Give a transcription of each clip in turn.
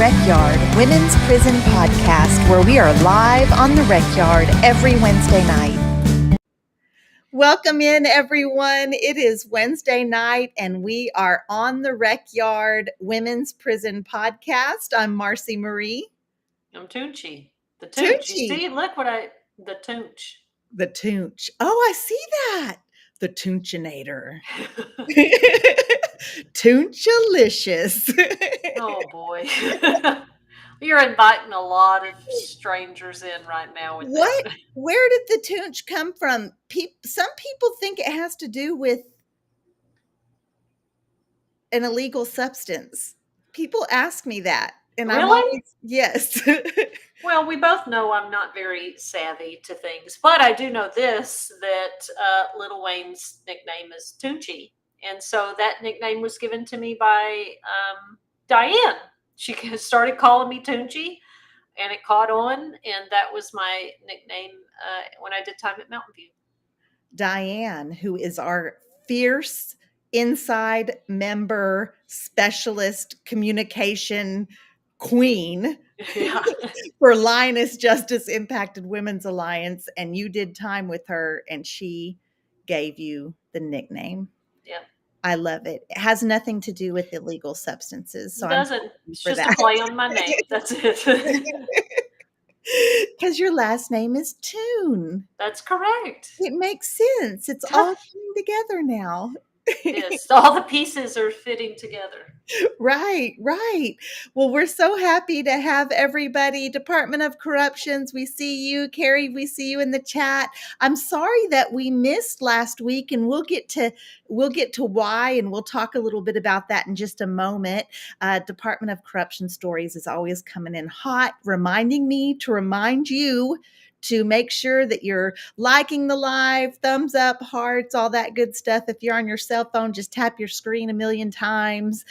Rec Yard, Women's Prison Podcast, where we are live on the Rec Yard every Wednesday night. Welcome in, everyone. It is Wednesday night, and we are on the Rec Yard, Women's Prison Podcast. I'm Marci Marie. I'm Toonchi. The Toonch. You see, look the Toonch. The Toonch. Oh, I see that. The Toonchinator. Toonchalicious. Oh, boy. You're inviting a lot of strangers in right now with What? that. Where did the Toonch come from? Some people think it has to do with an illegal substance. People ask me that. And Really? I'm always, yes. Well, we both know I'm not very savvy to things, but I do know this, that Lil Wayne's nickname is Toonchi. And so that nickname was given to me by Diane. She started calling me Toonchi, and it caught on, and that was my nickname when I did time at Mountain View. Diane, who is our fierce inside member specialist communication queen for Lioness Justice Impacted Women's Alliance, and you did time with her, and she gave you the nickname. Yeah. I love it. It has nothing to do with illegal substances. So it doesn't. It's just a play on my name. That's it. Because your last name is Toon. That's correct. It makes sense. It's all coming together now. Yes, all the pieces are fitting together. Right. Well, we're so happy to have everybody. Department of Corruptions, we see you. Carrie, we see you in the chat. I'm sorry that we missed last week, and we'll get to why, and we'll talk a little bit about that in just a moment. Department of Corruption stories is always coming in hot, reminding me to remind you to make sure that you're liking the live, thumbs up, hearts, all that good stuff. If you're on your cell phone, just tap your screen a million times,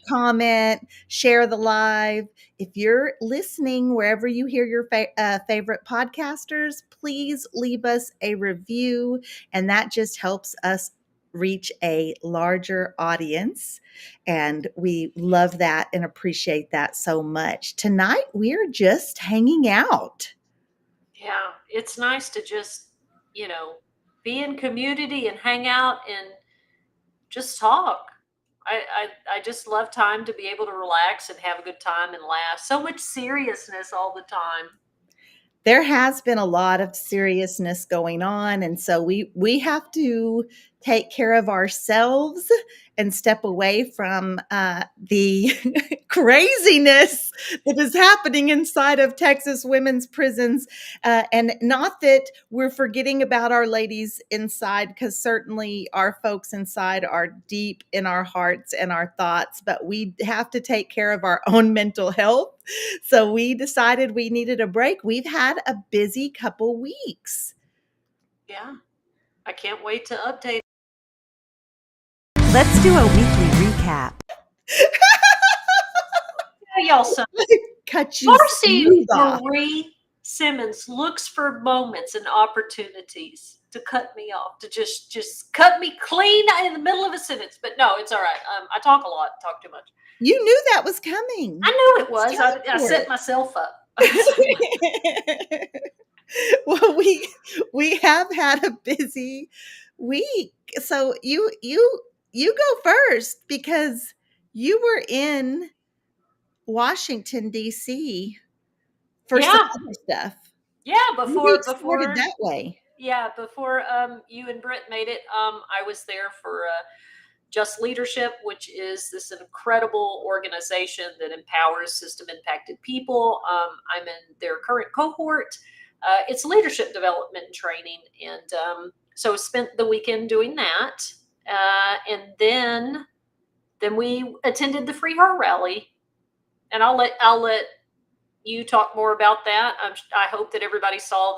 comment, share the live. If you're listening wherever you hear your favorite podcasters, please leave us a review, and that just helps us reach a larger audience. And we love that and appreciate that so much. Tonight, we're just hanging out. Yeah, it's nice to just, be in community and hang out and just talk. I just love time to be able to relax and have a good time and laugh. So much seriousness all the time. There has been a lot of seriousness going on, and so we have to take care of ourselves and step away from the craziness that is happening inside of Texas women's prisons. And not that we're forgetting about our ladies inside, because certainly our folks inside are deep in our hearts and our thoughts, but we have to take care of our own mental health. So we decided we needed a break. We've had a busy couple weeks. Yeah, I can't wait to update. Let's do a weekly recap. Y'all, son. Cut you Marci Marie Simmons looks for moments and opportunities to cut me off, to just cut me clean in the middle of a sentence. But no, it's all right. I talk a lot, talk too much. You knew that was coming. I knew it was. I set myself up. Well, we have had a busy week. So you go first, because you were in Washington, D.C. for some other stuff. Yeah, before that way. Yeah, before you and Britt made it, I was there for Just Leadership, which is this incredible organization that empowers system-impacted people. I'm in their current cohort. It's leadership development and training, and so spent the weekend doing that, and then we attended the Free Her rally, and I'll let you talk more about that. I hope that everybody saw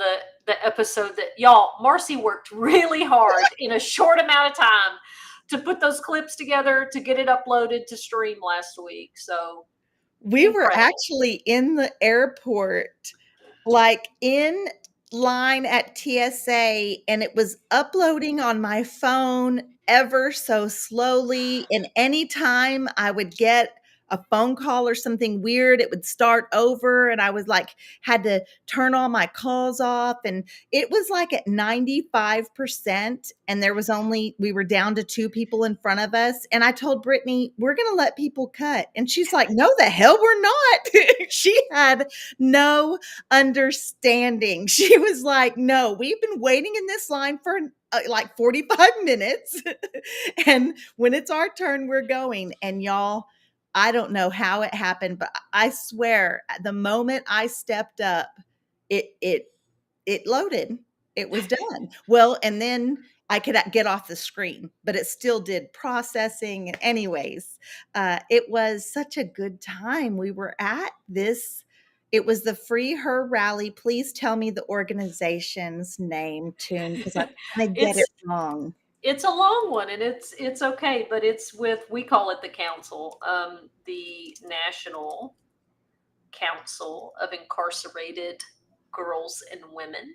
the episode that Marci worked really hard in a short amount of time to put those clips together to get it uploaded to stream last week. So we were actually in the airport, like in line at TSA, and it was uploading on my phone ever so slowly. And anytime I would get a phone call or something weird, it would start over. And I was like, had to turn all my calls off. And it was like at 95%. And we were down to two people in front of us. And I told Brittany, we're going to let people cut. And she's like, no, the hell we're not. She had no understanding. She was like, no, we've been waiting in this line for like 45 minutes. And when it's our turn, we're going. And y'all, I don't know how it happened, but I swear the moment I stepped up, it loaded. It was done. Well, and then I could get off the screen, but it still did processing. Anyways, it was such a good time. We were at this. It was the Free Her Rally. Please tell me the organization's name, Toon, because I'm going to get it it's wrong. it's a long one, and it's okay, but it's with, we call it the council, the National Council of Incarcerated Girls and Women.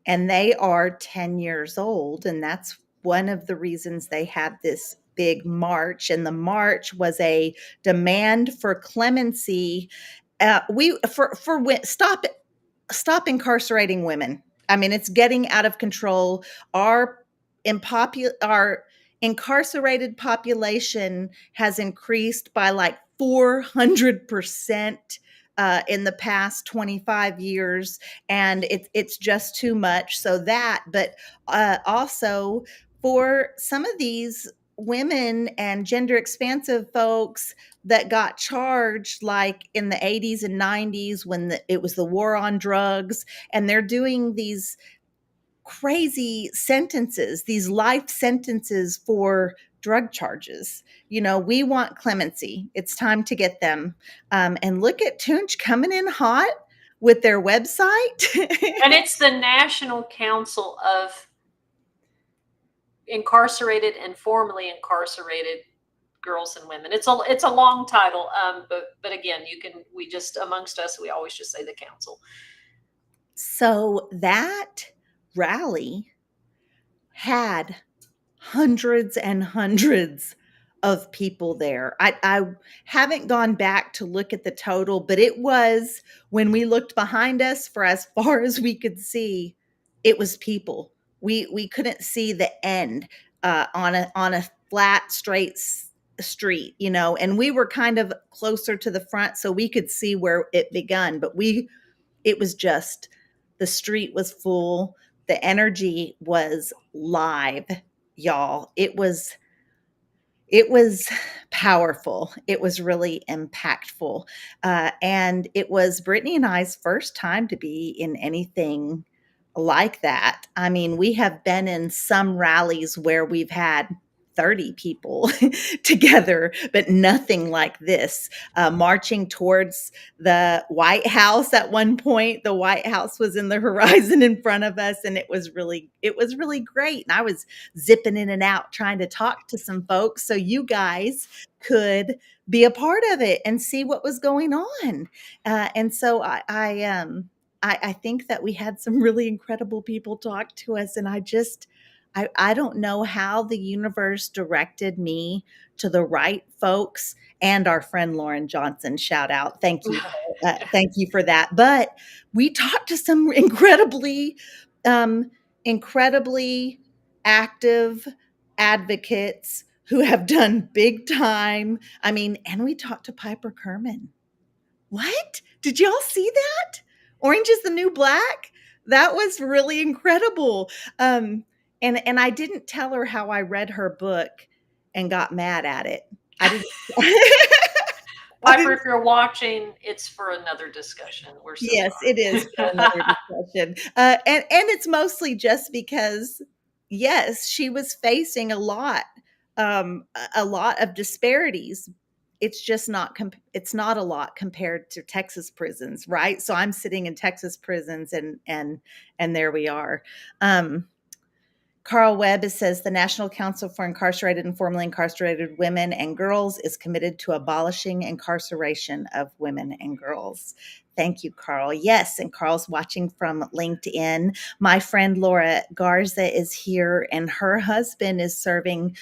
And they are 10 years old. And that's one of the reasons they had this big march. And the march was a demand for clemency. Stop incarcerating women. I mean, it's getting out of control. Our our incarcerated population has increased by like 400% in the past 25 years, and it's just too much. So that, but also for some of these women and gender expansive folks that got charged like in the 80s and 90s when it was the war on drugs, and they're doing these crazy sentences, these life sentences for drug charges. We want clemency. It's time to get them. And look at Toonch coming in hot with their website. And it's the National Council of Incarcerated and Formerly Incarcerated Girls and Women. It's a long title, but again, we just, amongst us, we always just say the council. So that rally had hundreds and hundreds of people there. I haven't gone back to look at the total, but it was, when we looked behind us for as far as we could see, it was people. We couldn't see the end on a flat, straight street, and we were kind of closer to the front, so we could see where it begun. But it was just, the street was full. The energy was live, y'all. It was powerful. It was really impactful. And it was Brittany and I's first time to be in anything like that. I mean, we have been in some rallies where we've had 30 people together, but nothing like this. Marching towards the White House at one point. The White House was in the horizon in front of us, and it was really great. And I was zipping in and out trying to talk to some folks so you guys could be a part of it and see what was going on. And so I think that we had some really incredible people talk to us, and I don't know how the universe directed me to the right folks, and our friend Lauren Johnson. Shout out. Thank you. Thank you for that. But we talked to some incredibly active advocates who have done big time. I mean, and we talked to Piper Kerman. What? Did y'all see that? Orange is the New Black? That was really incredible. And I didn't tell her how I read her book and got mad at it. I didn't. Piper, if you're watching, it's for another discussion. We're so Yes, sorry. it is for another discussion. And it's mostly just because, yes, she was facing a lot of disparities. It's just not it's not a lot compared to Texas prisons, right? So I'm sitting in Texas prisons, and there we are. Carl Webb says the National Council for Incarcerated and Formerly Incarcerated Women and Girls is committed to abolishing incarceration of women and girls. Thank you, Carl. Yes, and Carl's watching from LinkedIn. My friend Laura Garza is here, and her husband is serving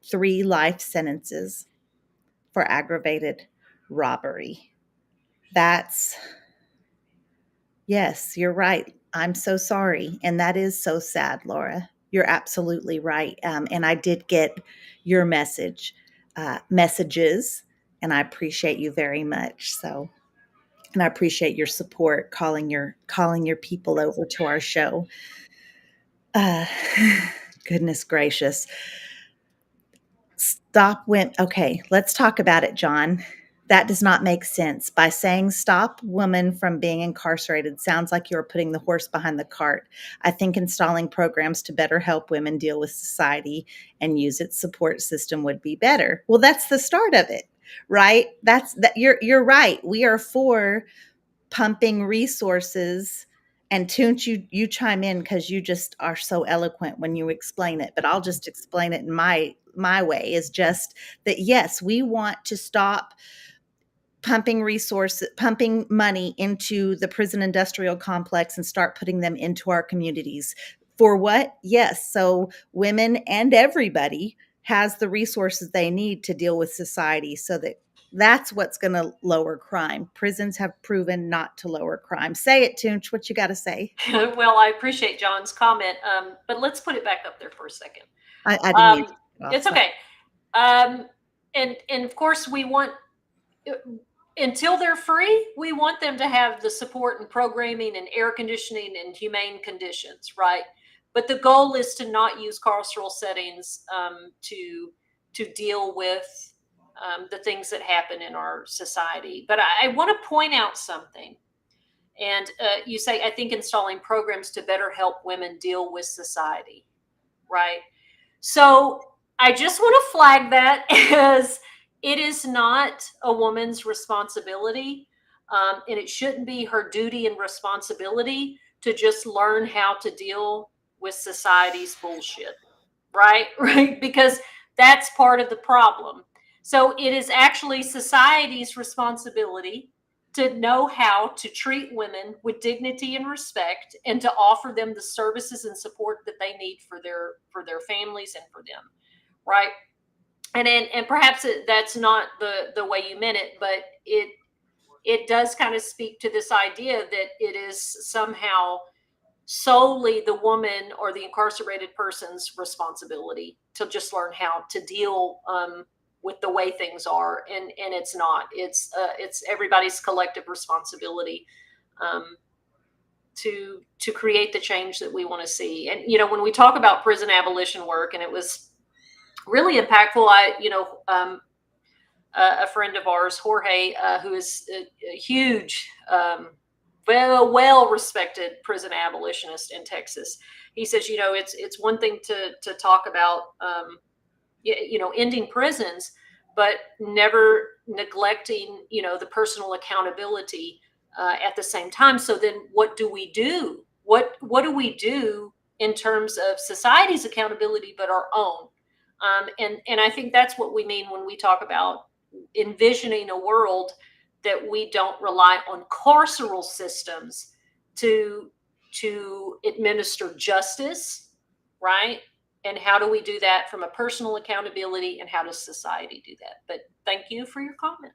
3 life sentences. for aggravated robbery. That's, yes, you're right. I'm so sorry. And that is so sad, Laura. You're absolutely right. And I did get your messages, and I appreciate you very much. So, and I appreciate your support, calling your people over to our show. Uh, Goodness gracious. Stop when, okay, let's talk about it, John. That does not make sense. By saying stop women from being incarcerated sounds like you're putting the horse behind the cart. I think installing programs to better help women deal with society and use its support system would be better. Well, that's the start of it, right? That's that you're right. We are for pumping resources. And Toonch, you chime in because you just are so eloquent when you explain it. But I'll just explain it in my way, is just that yes, we want to stop pumping money into the prison industrial complex and start putting them into our communities. For what? Yes, so women and everybody has the resources they need to deal with society, so that's what's going to lower crime. Prisons have proven not to lower crime. Say it, Toonch. What you got to say? Well, I appreciate John's comment, but let's put it back up there for a second. I didn't mean to cut off. It's okay. And of course, we want, until they're free, we want them to have the support and programming and air conditioning and humane conditions, right? But the goal is to not use carceral settings to deal with the things that happen in our society. But I want to point out something. And you say, I think installing programs to better help women deal with society, right? So I just want to flag that as it is not a woman's responsibility. And it shouldn't be her duty and responsibility to just learn how to deal with society's bullshit, right? Right? Because that's part of the problem. So it is actually society's responsibility to know how to treat women with dignity and respect, and to offer them the services and support that they need for their families and for them, right? And perhaps that's not the way you meant it, but it does kind of speak to this idea that it is somehow solely the woman or the incarcerated person's responsibility to just learn how to deal with the way things are, and it's not. It's everybody's collective responsibility to create the change that we want to see. And when we talk about prison abolition work, and it was really impactful. A friend of ours, Jorge, who is a huge, well respected prison abolitionist in Texas. He says, it's one thing to talk about, ending prisons, but never neglecting, the personal accountability at the same time. So then what do we do? What do we do in terms of society's accountability, but our own? And I think that's what we mean when we talk about envisioning a world that we don't rely on carceral systems to administer justice, right? And how do we do that from a personal accountability, and how does society do that? But thank you for your comment.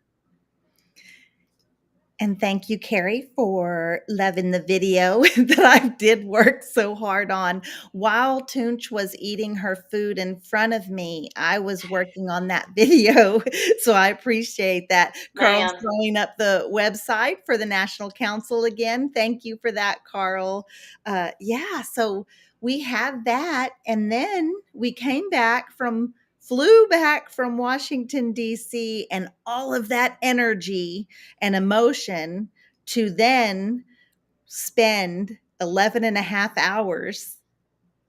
And thank you, Carrie, for loving the video that I did work so hard on. While Toonch was eating her food in front of me, I was working on that video. So I appreciate that. Carl's Man. throwing up the website for the National Council again. Thank you for that, Carl. Yeah, so we had that. And then we flew back from Washington, D.C., and all of that energy and emotion to then spend 11 and a half hours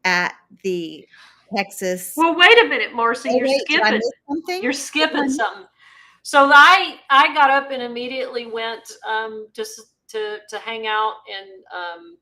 at the Texas. Well, wait a minute, Marcy. Oh, You're wait, did I skipping. miss something? You're skipping something. So I got up and immediately went just to hang out and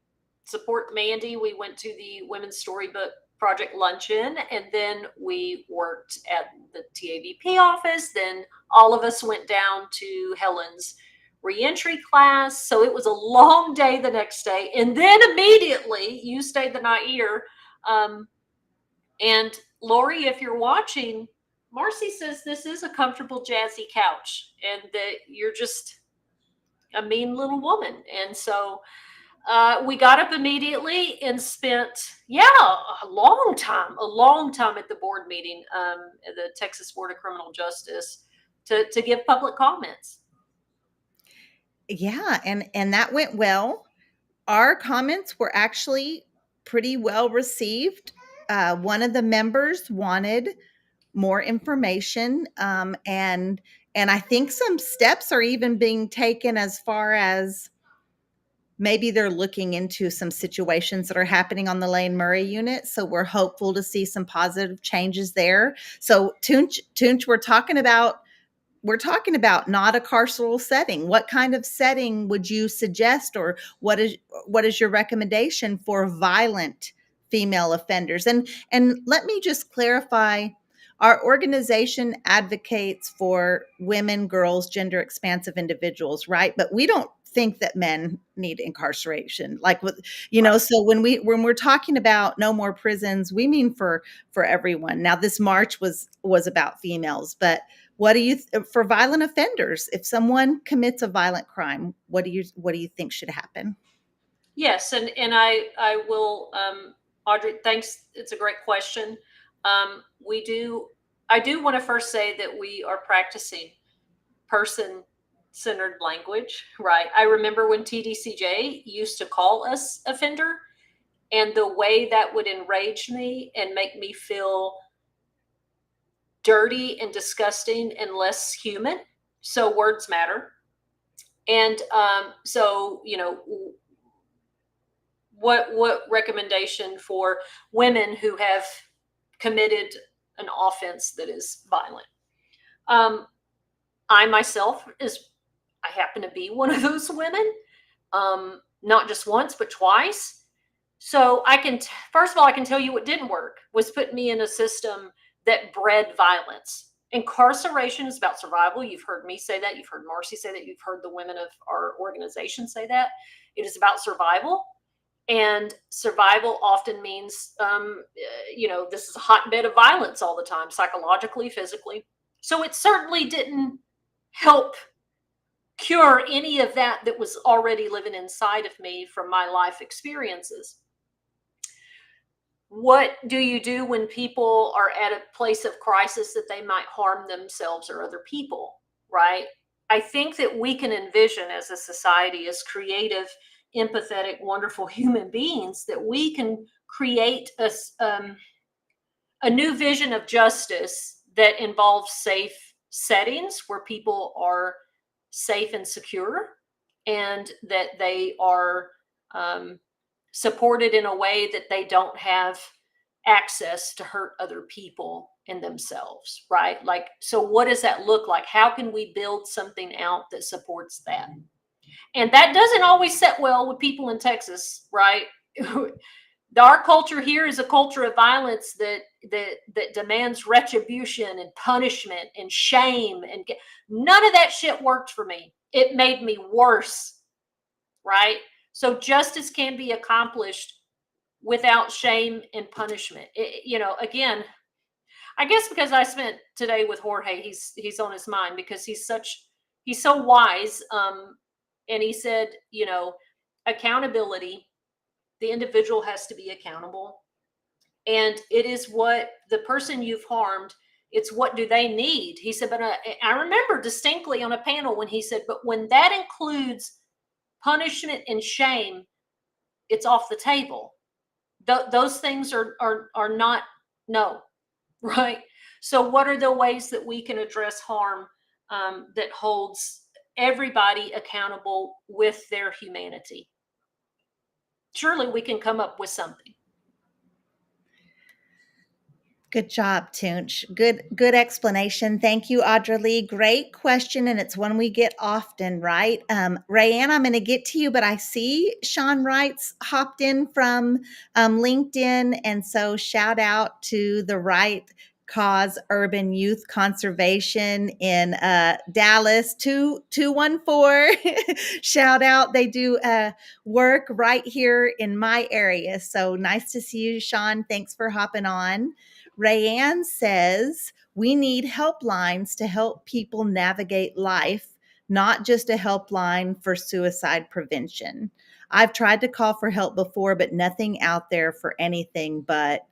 support Mandy. We went to the Women's Storybook Project luncheon, and then we worked at the TAVP office. Then all of us went down to Helen's reentry class. So it was a long day the next day, and then immediately you stayed the night here. And Lori, if you're watching, Marcy says this is a comfortable, jazzy couch, and that you're just a mean little woman. And so we got up immediately and spent, a long time at the board meeting, at the Texas Board of Criminal Justice, to give public comments. Yeah, and that went well. Our comments were actually pretty well received. One of the members wanted more information, and I think some steps are even being taken as far as maybe they're looking into some situations that are happening on the Lane Murray unit. So we're hopeful to see some positive changes there. So Toonch, we're talking about not a carceral setting. What kind of setting would you suggest, or what is your recommendation for violent female offenders? And let me just clarify, our organization advocates for women, girls, gender expansive individuals, right? But we don't think that men need incarceration. Like, with, Right. so when we're talking about no more prisons, we mean for everyone. Now, this march was about females, but what do you for violent offenders? If someone commits a violent crime, what do you think should happen? Yes, and I will, Audrey. Thanks. It's a great question. We do. I do want to first say that we are practicing person centered language, right? I remember when TDCJ used to call us offender, and the way that would enrage me and make me feel dirty and disgusting and less human. So words matter. And so, what recommendation for women who have committed an offense that is violent? Um, I myself I happen to be one of those women, not just once but twice. So first of all, I can tell you what didn't work was put me in a system that bred violence. Incarceration is about survival. You've heard me say that. You've heard Marcy say that. You've heard the women of our organization say that. It is about survival. And survival often means, this is a hotbed of violence all the time, psychologically, physically. So it certainly didn't help cure any of that was already living inside of me from my life experiences. What do you do when people are at a place of crisis that they might harm themselves or other people, right? I think that we can envision as a society, as creative, empathetic, wonderful human beings, that we can create a new vision of justice that involves safe settings where people are safe and secure, and that they are supported in a way that they don't have access to hurt other people and themselves, right? Like, so what does that look like? How can we build something out that supports that? And that doesn't always set well with people in Texas, right? Our culture here is a culture of violence that demands retribution and punishment and shame, and none of that shit worked for me. It made me worse, right? So justice can be accomplished without shame and punishment. Again, I guess because I spent today with Jorge, he's on his mind because he's so wise. And he said, accountability, the individual has to be accountable. And it is what the person you've harmed, it's what do they need? He said, but I remember distinctly on a panel when he said, but when that includes punishment and shame, it's off the table. Those things are not, no, right? So what are the ways that we can address harm that holds everybody accountable with their humanity? Surely we can come up with something. Good job, Toonch. Good explanation. Thank you, Audra Lee. Great question, and it's one we get often, right? Rayanne, I'm going to get to you, but I see Sean Wright's hopped in from LinkedIn, and so shout out to the Right Cause Urban Youth Conservation in Dallas, 2214. Shout out. They do work right here in my area. So nice to see you, Sean. Thanks for hopping on. Rayanne says, we need helplines to help people navigate life, not just a helpline for suicide prevention. I've tried to call for help before, but nothing out there for anything but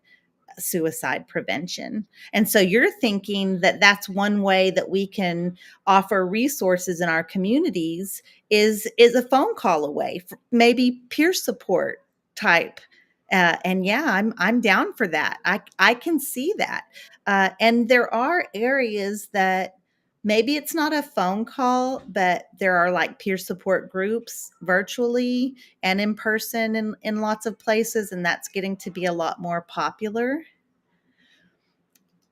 suicide prevention. And so you're thinking that that's one way that we can offer resources in our communities is a phone call away, maybe peer support type. And yeah, I'm down for that. I can see that. And there are areas that maybe it's not a phone call, but there are like peer support groups virtually and in person in lots of places, and that's getting to be a lot more popular.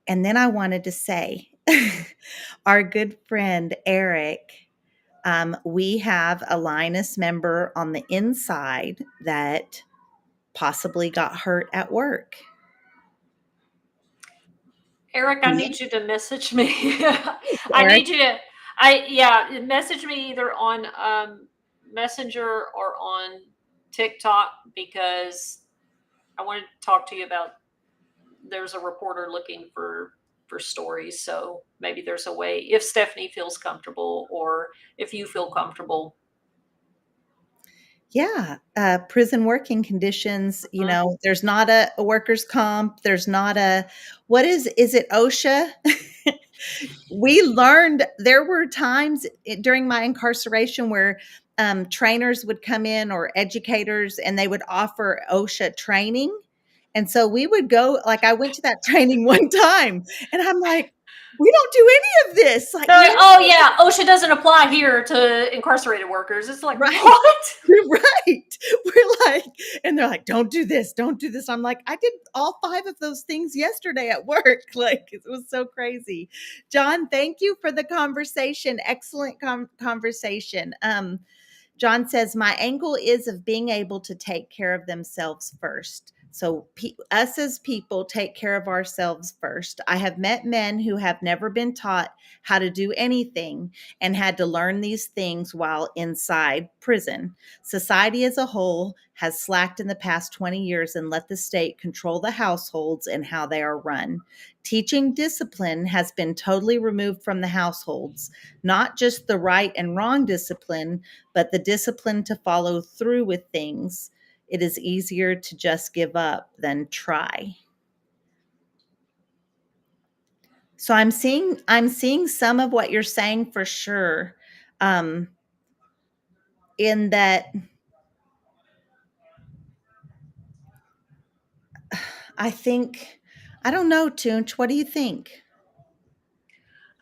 And then I wanted to say, our good friend Eric, we have a Linus member on the inside that possibly got hurt at work. Eric, I Yeah. need you to message me. I Eric. need you to, yeah, message me either on Messenger or on TikTok, because I want to talk to you about. There's a reporter looking for stories, so maybe there's a way, if Stephanie feels comfortable or if you feel comfortable. Yeah, prison working conditions, Mhm. there's not a workers' comp, there's not a what is it OSHA? We learned there were times during my incarceration where trainers would come in or educators and they would offer OSHA training. And so we would go, like, I went to that training one time and I'm like, we don't do any of this. Like, They're you like, oh yeah, OSHA doesn't apply here to incarcerated workers. It's like, right. what? You're right. We're like, and they're like, don't do this, don't do this. I'm like, I did all 5 of those things yesterday at work. Like, it was so crazy. John, thank you for the conversation. Excellent conversation. John says, my angle is of being able to take care of themselves first. So, us as people take care of ourselves first. I have met men who have never been taught how to do anything and had to learn these things while inside prison. Society as a whole has slacked in the past 20 years and let the state control the households and how they are run. Teaching discipline has been totally removed from the households, not just the right and wrong discipline, but the discipline to follow through with things. It is easier to just give up than try. So I'm seeing some of what you're saying for sure. In that I think I don't know, Toonch, what do you think?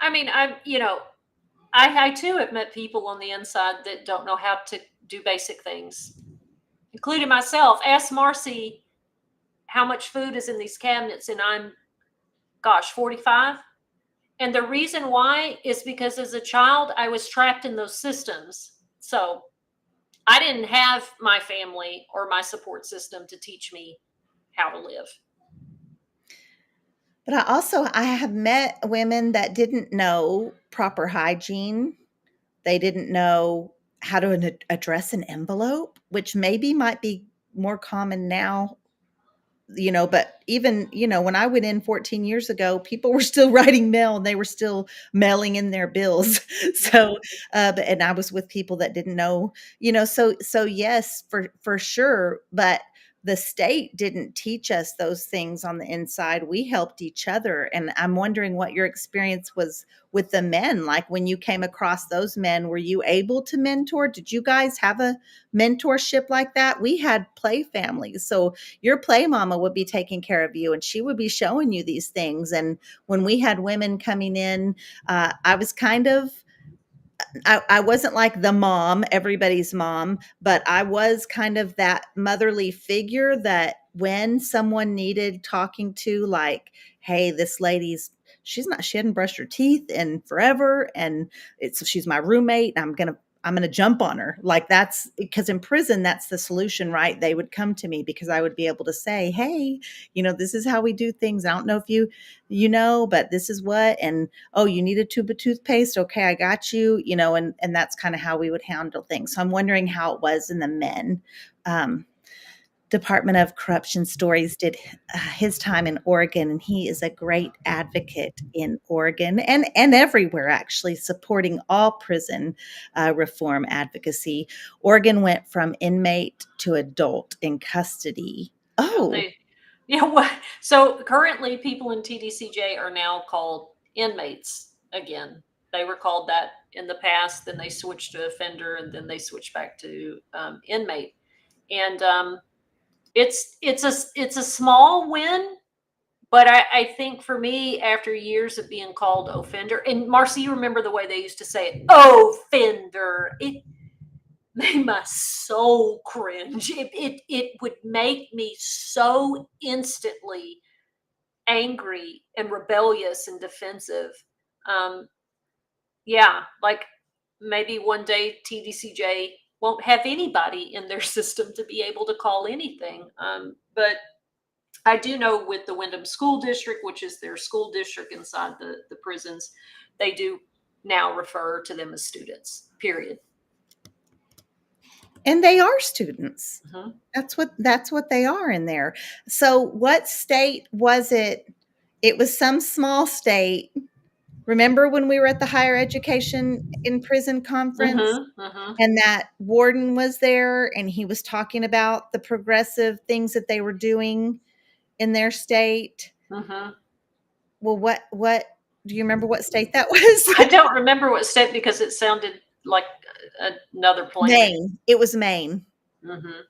I mean, I too have met people on the inside that don't know how to do basic things, including myself. Ask Marcy how much food is in these cabinets, and I'm, gosh, 45. And the reason why is because as a child, I was trapped in those systems. So I didn't have my family or my support system to teach me how to live. But I have met women that didn't know proper hygiene. They didn't know how to address an envelope, which maybe might be more common now, but even, when I went in 14 years ago, people were still writing mail and they were still mailing in their bills. Mm-hmm. So, and I was with people that didn't know, so yes, for sure. But the state didn't teach us those things on the inside. We helped each other. And I'm wondering what your experience was with the men. Like when you came across those men, were you able to mentor? Did you guys have a mentorship like that? We had play families. So your play mama would be taking care of you and she would be showing you these things. And when we had women coming in, I was kind of I wasn't like the mom, everybody's mom, but I was kind of that motherly figure that when someone needed talking to, like, hey, this lady's she hadn't brushed her teeth in forever, and she's my roommate, and I'm gonna jump on her. Like, that's because in prison, that's the solution, right? They would come to me because I would be able to say, hey, this is how we do things. I don't know if but this is what, and oh, you need a tube of toothpaste. Okay, I got you, and that's kind of how we would handle things. So I'm wondering how it was in the men. Um, Department of Corruption Stories did his time in Oregon, and he is a great advocate in Oregon and everywhere, actually, supporting all prison reform advocacy. Oregon went from inmate to adult in custody. Yeah, Oh, so currently people in TDCJ are now called inmates again. They were called that in the past, then they switched to offender, and then they switched back to inmate. And it's a small win, but I think for me, after years of being called offender, and Marcy, you remember the way they used to say it, offender. It made my soul cringe. It would make me so instantly angry and rebellious and defensive. Um, yeah, like maybe one day TDCJ won't have anybody in their system to be able to call anything. But I do know with the Wyndham School District, which is their school district inside the prisons, they do now refer to them as students, period. and they are students. Mhm. That's what they are in there. So what state was it? It was some small state. Remember when we were at the higher education in prison conference Mhm. Mhm. and that warden was there and he was talking about the progressive things that they were doing in their state? Mhm. Well, what do you remember what state that was? I don't remember what state because it sounded like another planet. Maine. It was Maine. Mhm.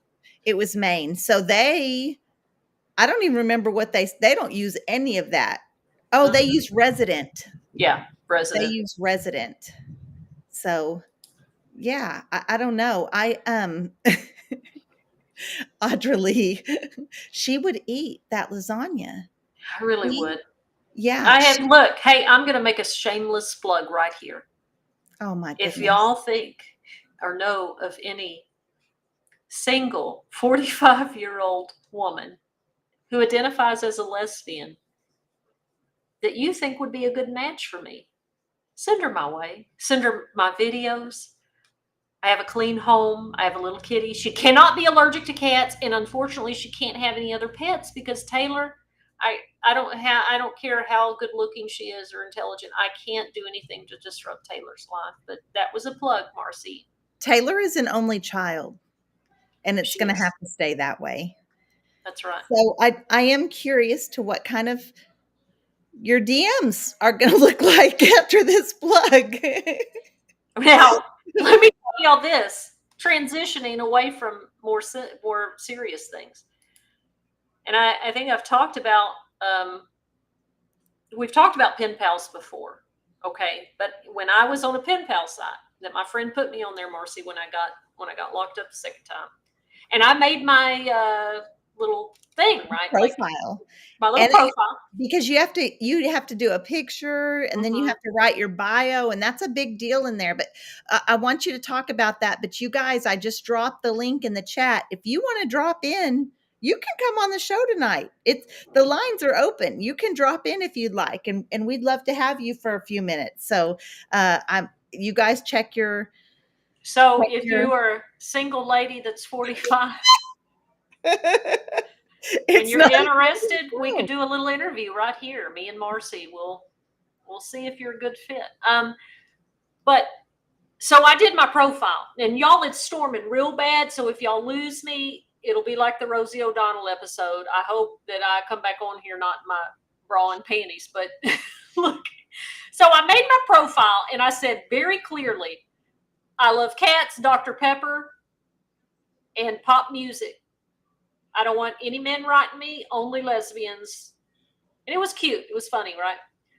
It was Maine. So I don't even remember what they don't use any of that. Oh, they Mhm. use resident. Yeah, They resident. use resident. So, yeah, I don't know. Audra Lee, she would eat that lasagna. I really She would. Yeah, I have she look. Hey, I'm going to make a shameless plug right here. oh my If goodness. y'all think or know of any single 45-year-old woman who identifies as a lesbian that you think would be a good match for me, send her my way. Send her my videos. I have a clean home. I have a little kitty. She cannot be allergic to cats, and unfortunately, she can't have any other pets because Taylor. I don't care how good looking she is or intelligent. I can't do anything to disrupt Taylor's life. But that was a plug, Marcy. Taylor is an only child, and it's She gonna have is. to stay that way. That's right. So I am curious to what kind of your DMs are gonna look like after this plug. Now, let me tell y'all this: transitioning away from more serious things, and I think I've talked about we've talked about pen pals before, okay? But when I was on a pen pal site that my friend put me on there, Marcy, when I got locked up the second time, and I made my little thing, right, like Profile. my little And profile. because you have to do a picture and then you Hmm. have to write your bio, and that's a big deal in there. But I want you to talk about that. But you guys, I just dropped the link in the chat. If you want to drop in, you can come on the show tonight. It's the lines are open. You can drop in if you'd like, and we'd love to have you for a few minutes. So I'm you guys So check if your you are a single lady that's 45 and it's you're not interested, we could true. do a little interview right here. Me and Marcy we'll see if you're a good fit. But so I did my profile, and y'all, it's storming real bad. So if y'all lose me, it'll be like the Rosie O'Donnell episode. I hope that I come back on here not in my bra and panties. But look, so I made my profile, and I said very clearly, I love cats, Dr. Pepper, and pop music. I don't want any men writing me, only lesbians. And it was cute. It was funny, right?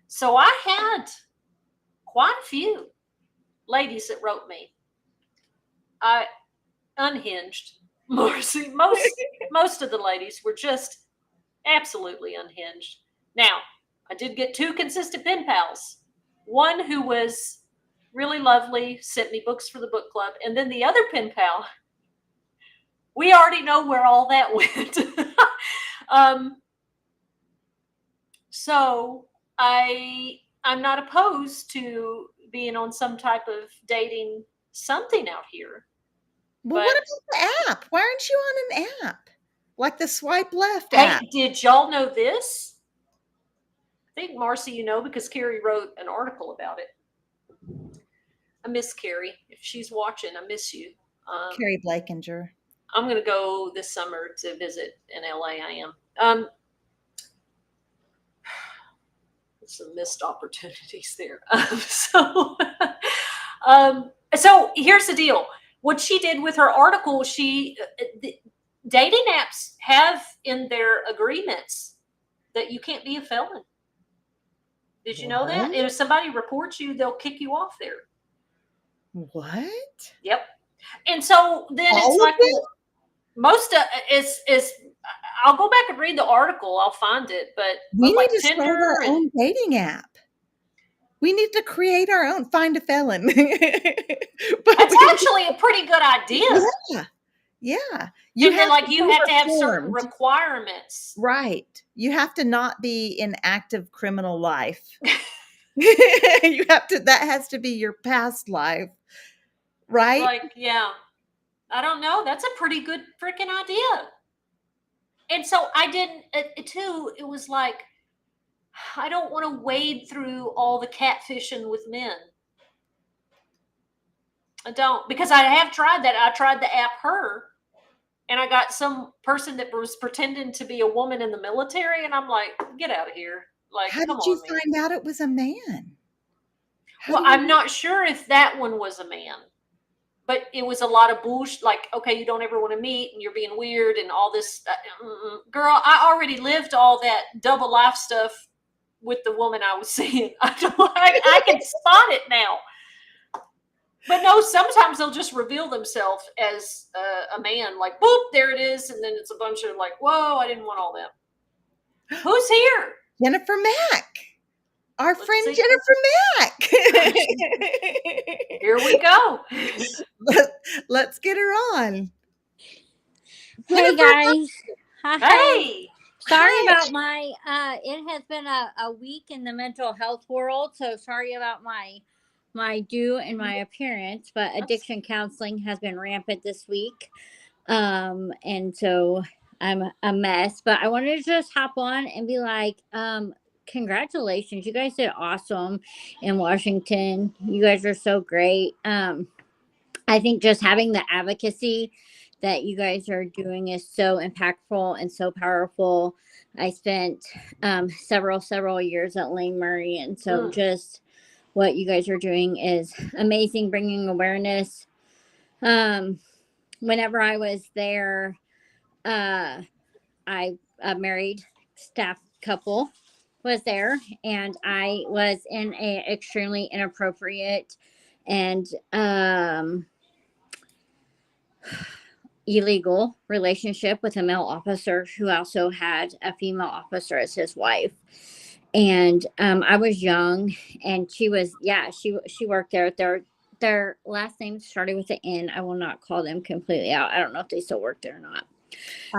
So I had quite a few ladies that wrote me. I unhinged. Marcy, most of the ladies were just absolutely unhinged. Now, I did get two consistent pen pals. One who was really lovely, sent me books for the book club, and then the other pen pal, we already know where all that went. um, so I'm not opposed to being on some type of dating something out here, Well, but what about the app? Why aren't you on an app? like the swipe left Hey, app. did y'all know this? I think, Marcy, you know, because Carrie wrote an article about it. I miss Carrie. If she's watching, I miss you. Carrie Blakinger. I'm going to go this summer to visit in LA. I am. Some missed opportunities there. So here's the deal. What she did with her article, dating apps have in their agreements that you can't be a felon. Did you know that? And if somebody reports you, they'll kick you off there. What? Yep. And so then All it's of like, them? well, most of is I'll go back and read the article. I'll find it, but We like need to start Tinder our own dating app. We need to create our own. Find a felon. That's actually a pretty good idea. Yeah. Yeah. You have to have certain requirements. Right. You have to not be in active criminal life. That has to be your past life. Right? Like, yeah. I don't know. That's a pretty good freaking idea. And so I didn't, too, it was like, I don't want to wade through all the catfishing with men. I don't, because I have tried that. I tried the app Her, and I got some person that was pretending to be a woman in the military, and I'm like, get out of here. Like, how did you find out it was a man? Well, I'm not sure if that one was a man, but it was a lot of bullshit. Like, okay, you don't ever want to meet, and you're being weird, and all this. Girl, I already lived all that double life stuff with the woman I was seeing. I can spot it now. But no, sometimes they'll just reveal themselves as a man, like, boop, there it is. And then it's a bunch of like, whoa, I didn't want all that. Who's here? Jennifer Mack. Our friend Jennifer Mack. Here we go. Let's get her on. Hey, guys. Hey. Sorry about my, it has been a week in the mental health world. So sorry about my due and my appearance, but addiction counseling has been rampant this week. And so I'm a mess, but I wanted to just hop on and be like, congratulations. You guys did awesome in Washington. You guys are so great. I think just having the advocacy that you guys are doing is so impactful and so powerful. I spent several years at Lany, and so just what you guys are doing is amazing, bringing awareness. Whenever I was there, I a married staff couple was there, and I was in a extremely inappropriate and illegal relationship with a male officer who also had a female officer as his wife. And I was young, and she worked there. Their last name started with an N. I will not call them completely out. I don't know if they still work there or not.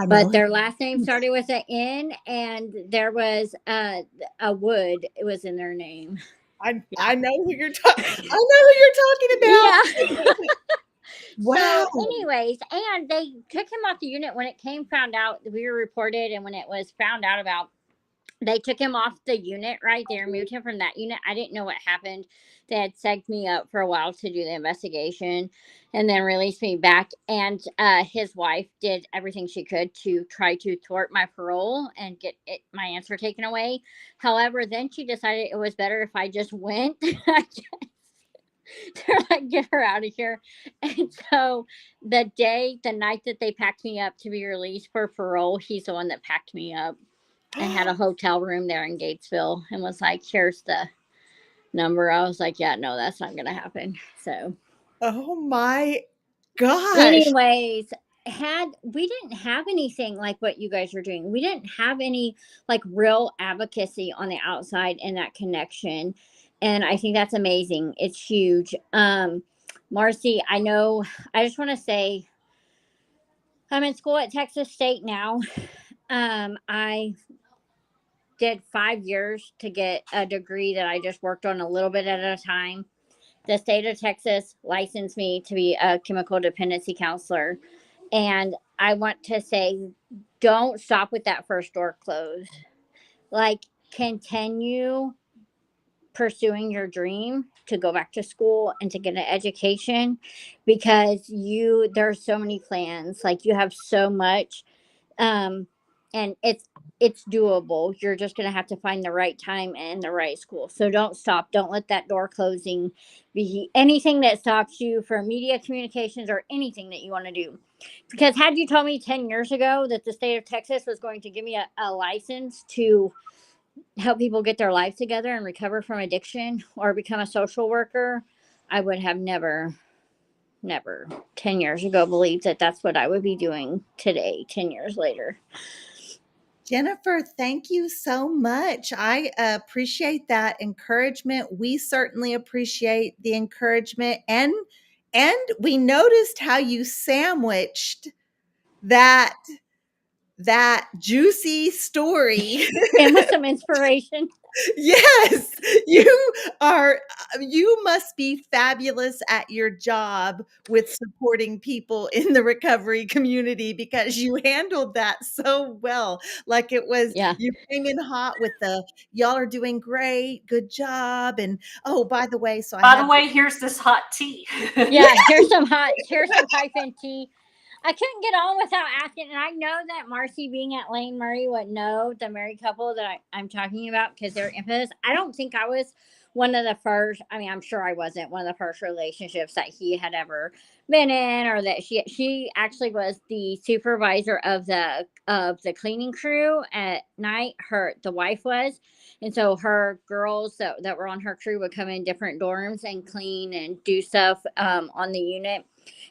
But their last name started with an N, and there was a Wood. It was in their name. I know who you're talking. I know who you're talking about. Yeah. Wow. So, anyways, and they took him off the unit when it found out we were reported, and when it was found out about, they took him off the unit right there, moved him from that unit. I didn't know what happened. They had segged me up for a while to do the investigation and then released me back. And his wife did everything she could to try to thwart my parole and get my answer taken away. However, then she decided it was better if I just went. They're like, get her out of here. And so the night that they packed me up to be released for parole, he's the one that packed me up and had a hotel room there in Gatesville and was like, here's the number. I was like, yeah, no, that's not going to happen. So, oh my gosh. Anyways, we didn't have anything like what you guys are doing. We didn't have any like real advocacy on the outside and that connection. And I think that's amazing. It's huge. Marci, I just want to say I'm in school at Texas State now. I did 5 years to get a degree that I just worked on a little bit at a time. The state of Texas licensed me to be a chemical dependency counselor. And I want to say, don't stop with that first door closed. Like, continue pursuing your dream to go back to school and to get an education, because there's so many plans, like you have so much, um and it's doable. You're just going to have to find the right time and the right school. So don't stop. Don't let that door closing be anything that stops you from media communications or anything that you want to do. Because had you told me 10 years ago that the state of Texas was going to give me a license to help people get their life together and recover from addiction or become a social worker, I would have never 10 years ago believed that that's what I would be doing today, 10 years later. Jennifer, thank you so much. I appreciate that encouragement. We certainly appreciate the encouragement, and we noticed how you sandwiched that juicy story. And with some inspiration. Yes, you must be fabulous at your job with supporting people in the recovery community, because you handled that so well. Like it was, Yeah. you came in hot with the, y'all are doing great, good job. And oh, by the way, here's this hot tea. Yeah, here's some piping tea. I couldn't get on without asking, and I know that Marci, being at Lane Murray, would know the married couple that I'm talking about because they're infamous. I don't think I was one of the first. I mean, I'm sure I wasn't one of the first relationships that he had ever been in, or that she actually was the supervisor of the cleaning crew at night. The wife was. And so her girls that were on her crew would come in different dorms and clean and do stuff on the unit.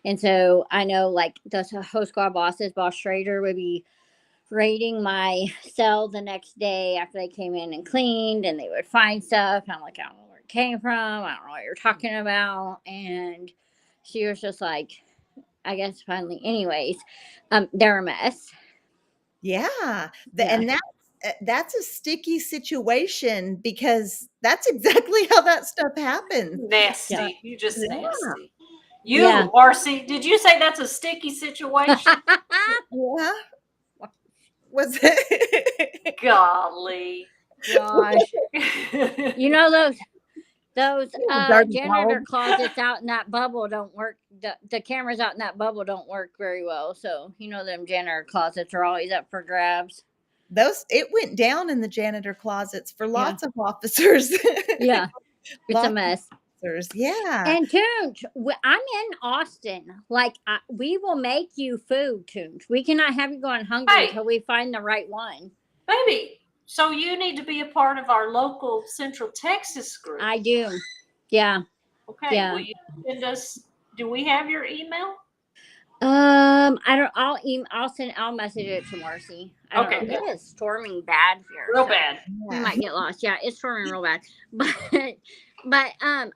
And so I know, like, the host squad bosses, Boss Schrader would be raiding my cell the next day after they came in and cleaned, and they would find stuff. And I'm like, I don't know where it came from. I don't know what you're talking about. And she was just like, I guess finally, anyways, they're a mess. yeah, and that's a sticky situation, because that's exactly how that stuff happens. Nasty. Yeah. You just nasty. Yeah. Marci, did you say that's a sticky situation? Yeah. Was it? Golly. Gosh. You know those Dirty janitor dog. closets out in that bubble don't work. The cameras out in that bubble don't work very well. So you know them janitor closets are always up for grabs. It went down in the janitor closets for lots of officers. Yeah, it's Lots a of mess. officers. Yeah. And Toonch, I'm in Austin. Like, we will make you food, Toonch. We cannot have you going hungry until we find the right one. Baby, so you need to be a part of our local Central Texas group. I do. Yeah. Okay. Yeah. Will you send us? Do we have your email? I don't. I'll message it to Marci. I don't know. It is storming bad here. Real bad. We might get lost. Yeah, it's storming real bad. But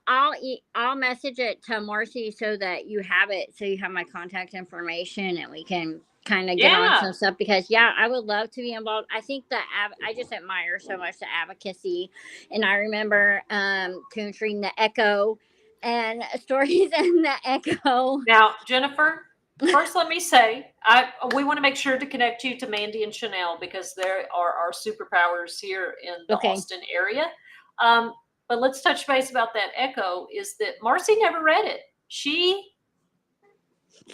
I'll message it to Marci so that you have it, so you have my contact information, and we can kind of get on some stuff, because I would love to be involved. I think I just admire so much the advocacy, and I remember reading the Echo and stories in the Echo. Now, Jennifer, first let me say, we want to make sure to connect you to Mandy and Chanel, because they are our superpowers here in the Austin area. But let's touch base about that Echo. Is that Marci never read it. She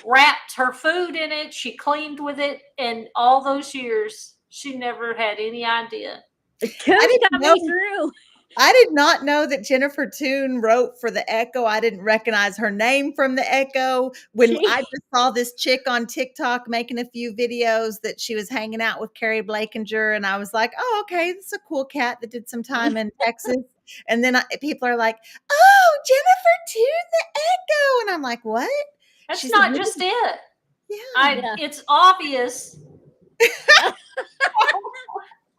wrapped her food in it. She cleaned with it. And all those years, she never had any idea. Got me through. I did not know that Jennifer Toon wrote for the Echo. I didn't recognize her name from the Echo. When I just saw this chick on TikTok making a few videos that she was hanging out with Carrie Blakinger, and I was like, oh, okay, this is a cool cat that did some time in Texas. And then people are like, oh, Jennifer Toon, the Echo. And I'm like, what? That's not just it. Yeah. It's obvious.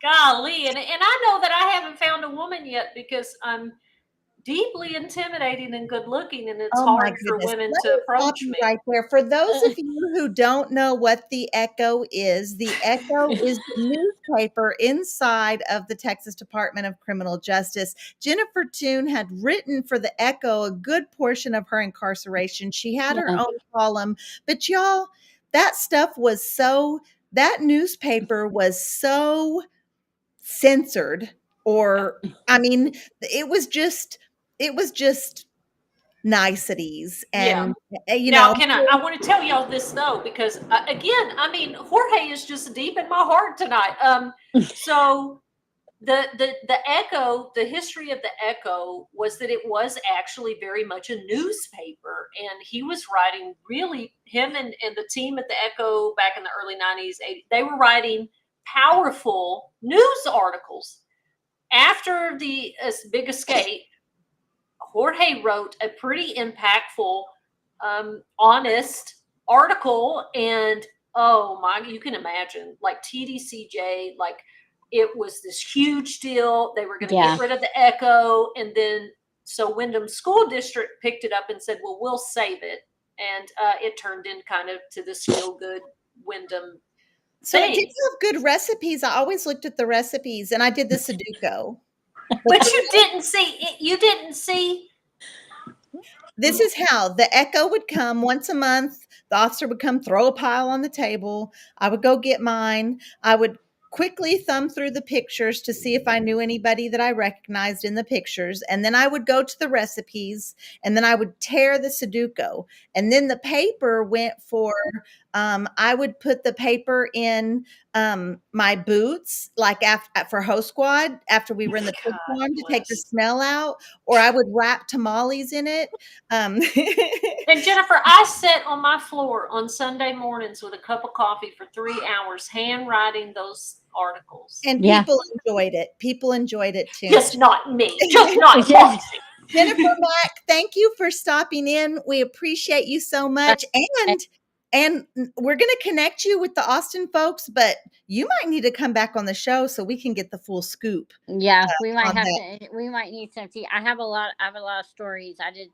Golly, and I know that I haven't found a woman yet, because I'm deeply intimidating and good looking, and it's hard for women to approach me. Right there. For those of you who don't know what the Echo is the newspaper inside of the Texas Department of Criminal Justice. Jennifer Toon had written for the Echo a good portion of her incarceration. She had her own column, but y'all, that stuff was so, that newspaper was so censored, or I mean, it was just niceties Yeah. and Now, I want to tell y'all this though, because again, I mean, Jorge is just deep in my heart tonight. So the Echo, the history of the Echo was that it was actually very much a newspaper, and he was writing really, him and the team at the Echo back in the early 90s, 80s, they were writing powerful news articles. After the big escape, Jorge wrote a pretty impactful, honest article, and oh my, you can imagine, like TDCJ, like it was this huge deal. They were going to Yeah. get rid of the Echo, and then so Wyndham School District picked it up and said, "Well, we'll save it," and it turned in kind of to this feel good Wyndham so it did thing. have good recipes. I always looked at the recipes, and I did the Sudoku. But you didn't see it. You didn't see. This is how the Echo would come once a month. The officer would come throw a pile on the table. I would go get mine. I would quickly thumb through the pictures to see if I knew anybody that I recognized in the pictures. And then I would go to the recipes, and then I would tear the Sudoku. And then the paper went for, I would put the paper in my boots, like for Host Squad, after we were in the pig God farm, to take the bless. smell out, or I would wrap tamales in it. Um, And Jennifer, I sat on my floor on Sunday mornings with a cup of coffee for 3 hours, handwriting those articles. and Yeah. people enjoyed it. People enjoyed it too. Just not me. Just not Marci. Jennifer, Mack, thank you for stopping in. We appreciate you so much. And we're going to connect you with the Austin folks, but you might need to come back on the show so we can get the full scoop Yeah, we might on have that. to. We might need some tea. I have a lot of stories. I did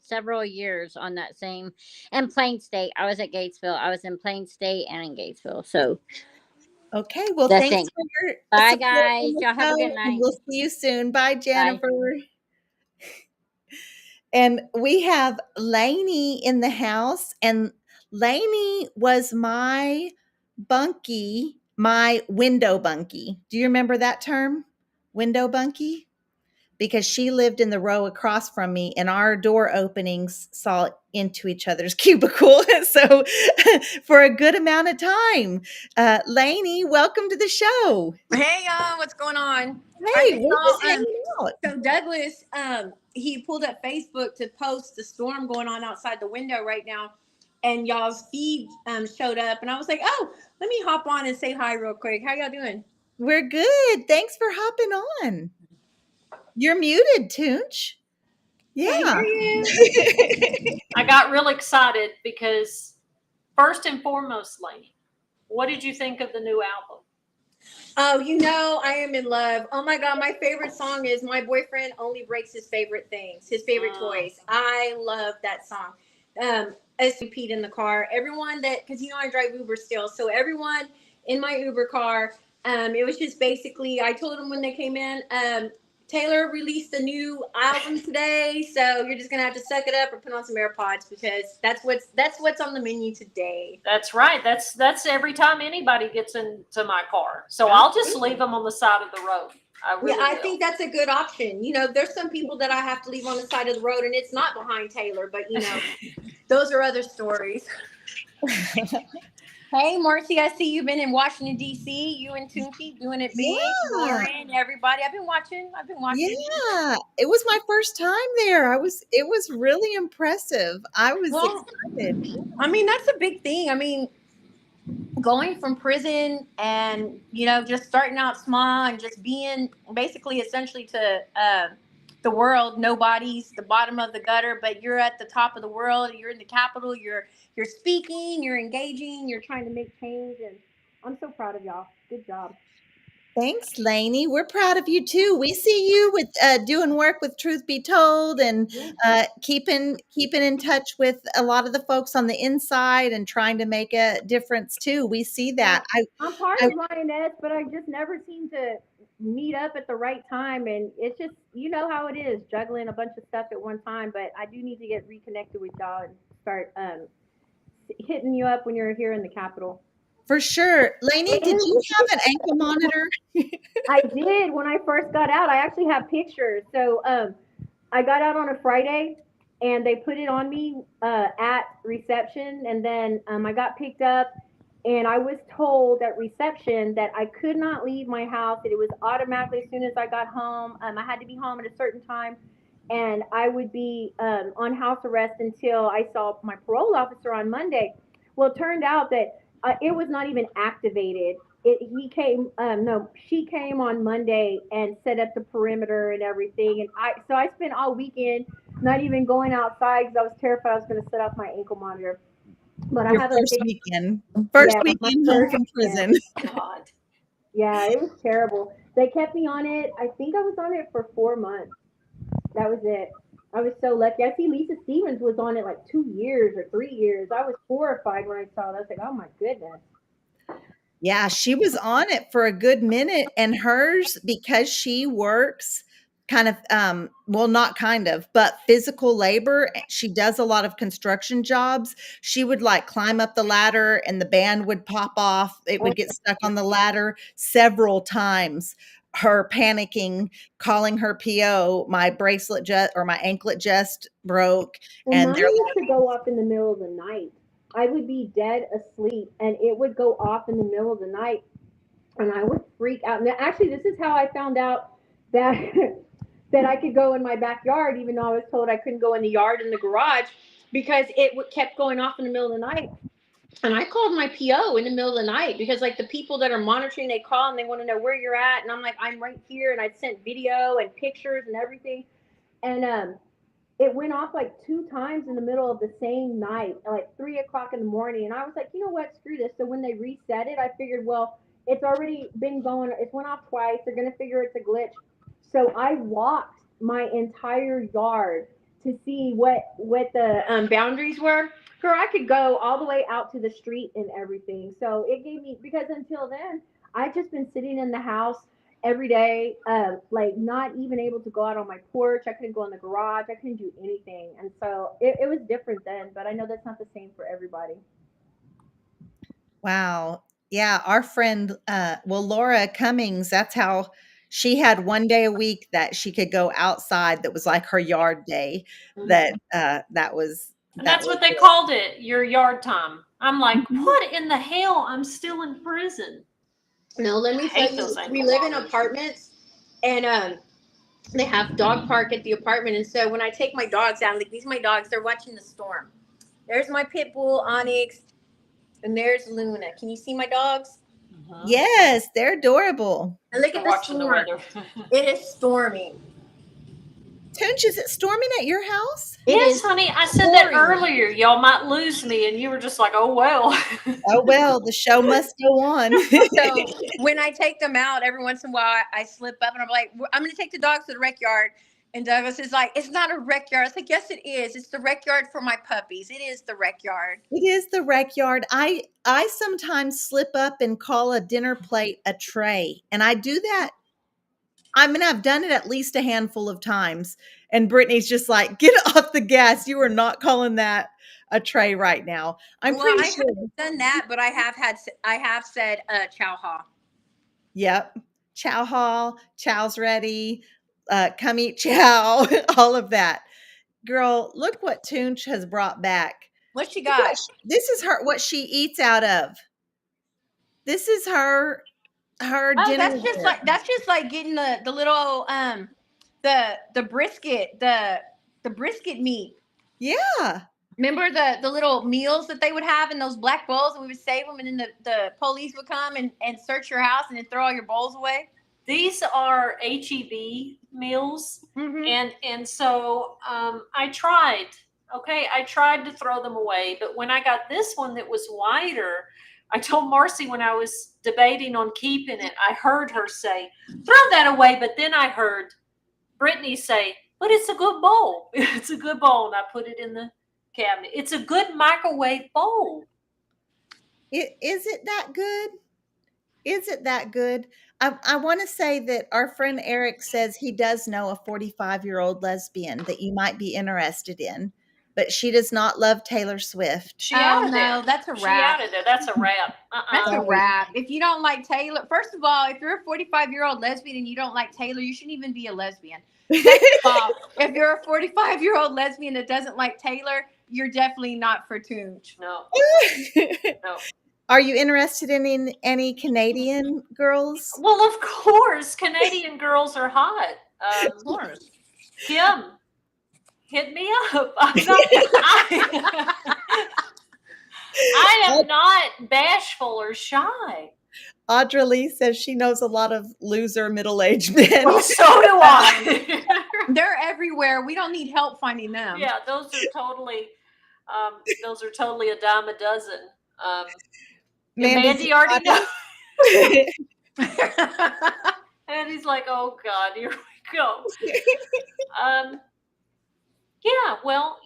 several years on that same, and Plain State. I was at Gatesville. I was in Plain State and in Gatesville. So Okay, well, the thanks thing. for your Bye, support on guys. the Y'all have a show, good and night. we'll see you soon. Bye, Bye. Jennifer. And we have Lany in the house, and Lany was my bunkie, my window bunkie. Do you remember that term? Window bunkie? Because she lived in the row across from me, and our door openings saw into each other's cubicle. So for a good amount of time, Lany, welcome to the show. Hey y'all, what's going on? I Hey, just we're just saw hanging out. so Douglas he pulled up Facebook to post the storm going on outside the window right now, and y'all's feed showed up, and I was like, oh, let me hop on and say hi real quick. How y'all doing? We're good. Thanks for hopping on. You're muted, Toonch. Can't Yeah. hear you. I got real excited because, first and foremost, Lany, what did you think of the new album? Oh, I am in love. Oh my God, my favorite song is "My Boyfriend Only Breaks His Favorite Things," his favorite toys. I love that song. It's repeat in the car. Everyone because I drive Uber still, so everyone in my Uber car. It was just basically I told them when they came in. Taylor released a new album today, so you're just gonna have to suck it up or put on some AirPods because that's what's on the menu today. That's right. That's every time anybody gets into my car. So I'll just leave them on the side of the road. I really I will. think that's a good option. There's some people that I have to leave on the side of the road, and it's not behind Taylor, but those are other stories. Hey, Marci, I see you've been in Washington, D.C. You and Toonchi doing it big. Yeah. Lauren, everybody. I've been watching. Yeah. It was my first time there. It was really impressive. I was Well, excited. I mean, that's a big thing. I mean, going from prison and, just starting out small and just being basically essentially to the world, nobody's the bottom of the gutter, but you're at the top of the world. You're in the capital. You're speaking, you're engaging, you're trying to make change. And I'm so proud of y'all. Good job. Thanks, Lany. We're proud of you too. We see you with doing work with Truth Be Told, and keeping in touch with a lot of the folks on the inside and trying to make a difference too. We see that. I'm part I of Lioness, but I just never seem to meet up at the right time. And it's just, how it is, juggling a bunch of stuff at one time. But I do need to get reconnected with y'all and start hitting you up when you're here in the Capitol. For sure. Lany, did you have an ankle monitor? I did when I first got out. I actually have pictures. So I got out on a Friday, and they put it on me at reception, and then I got picked up, and I was told at reception that I could not leave my house. That it was automatically as soon as I got home. I had to be home at a certain time, and I would be on house arrest until I saw my parole officer on Monday. Well, it turned out that it was not even activated. She came on Monday and set up the perimeter and everything. And I spent all weekend not even going outside because I was terrified I was going to set off my ankle monitor. But Your I have first a big, weekend. my First weekend home first from weekend. prison. God. Yeah, it was terrible. They kept me on it. I think I was on it for 4 months. That was it. I was so lucky. I see Lisa Stevens was on it like 2 years or 3 years. I was horrified when I saw that. I was like, oh my goodness. Yeah, she was on it for a good minute, and hers, because she works kind of well, not kind of, but physical labor. She does a lot of construction jobs. She would like climb up the ladder and the band would pop off. It would get stuck on the ladder several times. Her panicking, calling her PO, my bracelet just or my anklet just broke. Well, And mine they're used to go off in the middle of the night. I would be dead asleep and it would go off in the middle of the night and I would freak out. Now, actually, this is how I found out that that I could go in my backyard, even though I was told I couldn't go in the yard and the garage because kept going off in the middle of the night. And I called my PO in the middle of the night because, like, the people that are monitoring, they call and they want to know where you're at. And I'm like, I'm right here. And I'd sent video and pictures and everything. And it went off like 2 times in the middle of the same night, like 3 o'clock in the morning. And I was like, you know what, screw this. So when they reset it, I figured, well, it's already been going, it went off twice. They're going to figure it's a glitch. So I walked my entire yard to see what the boundaries were. Girl, I could go all the way out to the street and everything. So it gave me, because until then, I just been sitting in the house every day, like not even able to go out on my porch. I couldn't go in the garage. I couldn't do anything. And so it was different then, but I know that's not the same for everybody. Wow. Yeah, our friend, Laura Cummings, that's how she had 1 day a week that she could go outside that was like her yard day. That that was And that that's was what they it. called it, your yard time. I'm like, Mhm. what in the hell? I'm still in prison. No, let me tell you, we live in apartments and they have dog park at the apartment. And so when I take my dogs out, like these are my dogs, they're watching the storm. There's my pit bull, Onyx, and there's Luna. Can you see my dogs? Yes, they're adorable. And look at the Watching the storm. weather. It is storming. Toonch, is it storming at your house? Yes, honey. I said that earlier. Y'all might lose me, and you were just like, "Oh well." Oh well, the show must go on. So when I take them out, every once in a while, I slip up and I'm like, I'm going to take the dogs to the rec yard. And Douglas is like, it's not a rec yard. I was like, yes, it is. It's the rec yard for my puppies. It is the rec yard. It is the rec yard. I sometimes slip up and call a dinner plate a tray, and I do that. I mean, I've done it at least a handful of times, and Brittany's just like, "Get off the gas! You are not calling that a tray right now." I'm pretty I sure. haven't done that, but I have said chow ha. Yep, chow hall, chow's ready. Come eat chow. All of that. Girl, look what Toonch has brought back. What she got? This is her what she eats out of. This is her dinner. That's just like getting the little the brisket, the brisket meat. Yeah. Remember the little meals that they would have in those black bowls, and we would save them, and then the police would come and search your house and then throw all your bowls away? These are HEB meals, and so I tried. Okay, I tried to throw them away, but when I got this one that was wider, I told Marci when I was debating on keeping it, I heard her say, "Throw that away," but then I heard Brittany say, "But it's a good bowl. It's a good bowl," and I put it in the cabinet. It's a good microwave bowl. Is it that good? Is it that good? I want to say that our friend Eric says he does know a 45-year-old lesbian that you might be interested in. but she does not love Taylor Swift. She Oh outed no, it. that's a She wrap. outed it. That's a wrap. That's a Sorry. wrap. If you don't like Taylor, first of all, if you're a 45-year-old lesbian and you don't like Taylor, you shouldn't even be a lesbian. Second of all, if you're a 45-year-old lesbian that doesn't like Taylor, you're definitely not for Toonch. No. No. Are you interested in any Canadian girls? Well, of course, Canadian girls are hot. Of course. Kim, hit me up. I am not bashful or shy. Audra Lee says she knows a lot of loser middle-aged men. Well, so do I. They're everywhere. We don't need help finding them. Yeah, those are totally a dime a dozen. Mandy already knows. And he's like, oh God, here we go. Yeah, well,